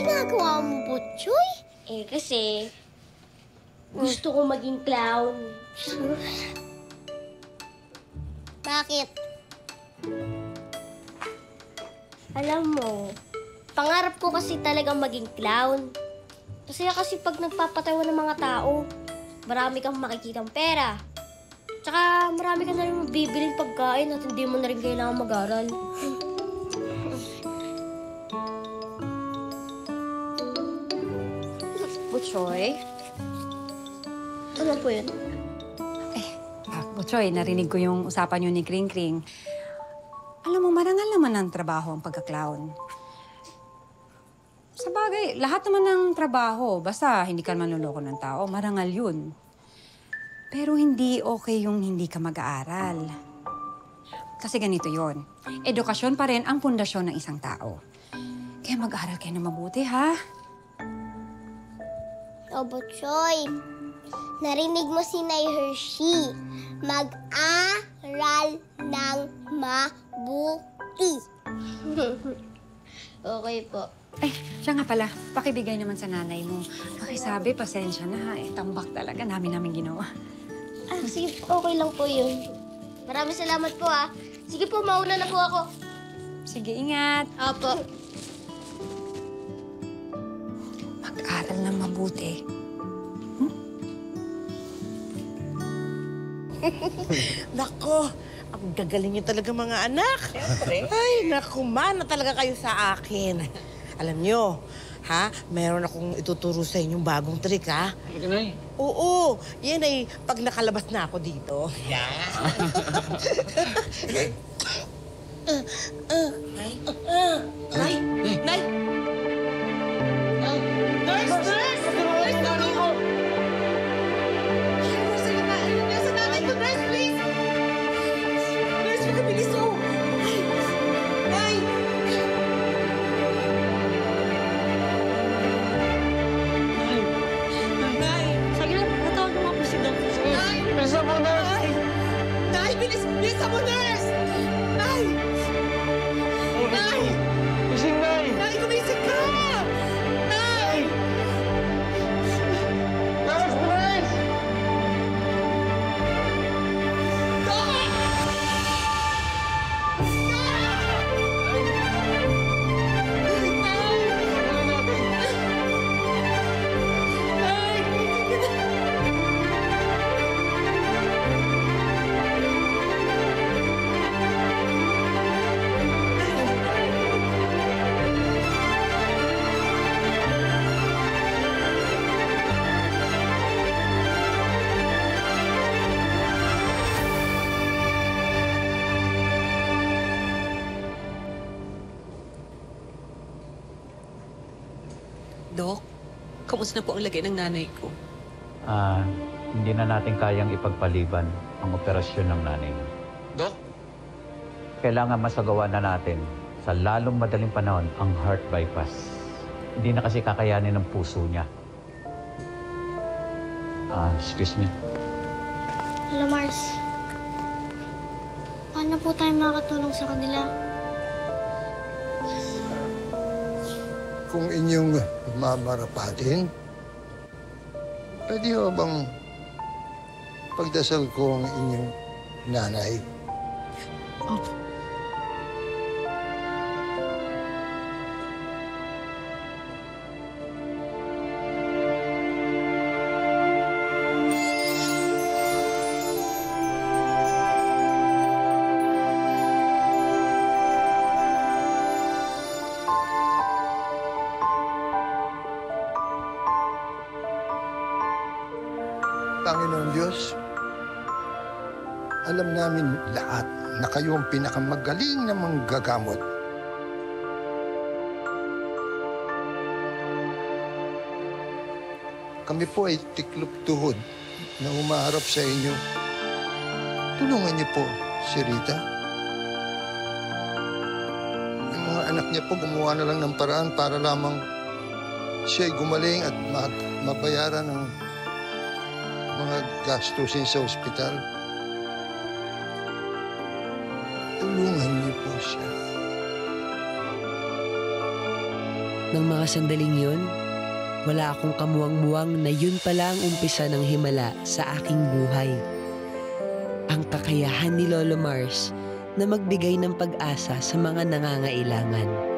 ginagawa mo, Butchoy? Kasi gusto ko maging clown. Bakit? Alam mo, pangarap ko kasi talagang maging clown. Kasi pag nagpapatawa ng mga tao, marami kang makikitang pera. Tsaka marami ka na rin mabibiling pagkain at hindi mo na rin kailangan mag-aral. Butchoy? Ano po yun? Butchoy, narinig ko yung usapan niyo ni Kring Kring. Alam mo, marangal naman ang trabaho ang pagka-clown. Sa bagay, lahat naman ng trabaho, basta hindi ka manloloko ng tao, marangal yun. Pero hindi okay yung hindi ka mag-aaral. Kasi ganito yon. Edukasyon pa rin ang pundasyon ng isang tao. Kaya mag-aaral kayo na mabuti, ha? O, Butchoy, narinig mo si Nay Hershey. Mag-aral ng mabuti. Okay po. Ay, siya nga pala, pakibigay naman sa nanay mo. Pakisabi, pasensya na, ha? Tambak talaga, namin ginawa. Sige, okay lang po yun. Maraming salamat po, ah. Sige po, mauna na po ako. Sige, ingat. Opo. Mag-aral na mabuti. Nako, ang gagaling niyo talaga mga anak. Siyempre. Ay, naku, mana talaga kayo sa akin. Alam niyo, ha? Meron akong ituturo sa inyong bagong trick, ha? Nay. Oo, yan ay pag nakalabas na ako dito. Yeah. Nay! Nay! Nurse! Nurse! Nurse, naku! Nasa nanay ko, nurse, please! Nurse, magkabilis ko! Nay! Nay! Sige na, natawag mo po si Doc. Nay! Bisa mo, nurse! Nay! Nay, bilis! Bilis mo, nurse! Nay! Nay! Gising, Nay! Nay, gumising ka! Nay! Nurse, please! Dok, kamusta na po ang lagay ng nanay ko? Hindi na natin kayang ipagpaliban ang operasyon ng nanay niyo. Dok? Kailangan masagawa na natin sa lalong madaling panahon ang heart bypass. Hindi na kasi kakayanin ng puso niya. Excuse me. Hello, Mars. Paano po tayo makakatulong sa kanila? Kung inyong mamarapatin, pwede ho bang pagdasal ko ang inyong nanay? Opo. Panginoon Diyos, alam namin lahat na kayo ang pinakamagaling na manggagamot. Kami po ay tiklop tuhod na umaharap sa inyo. Tulungan niyo po si Rita. Yung mga anak niya po gumawa na lang ng paraan para lamang siya ay gumaling at mabayaran ng mga gastusin sa ospital. Tulungan niyo po siya. ng mga sandaling yun, wala akong kamuwang-muwang na yun pala ang umpisa ng himala sa aking buhay. Ang kakayahan ni Lolo Mars na magbigay ng pag-asa sa mga nangangailangan.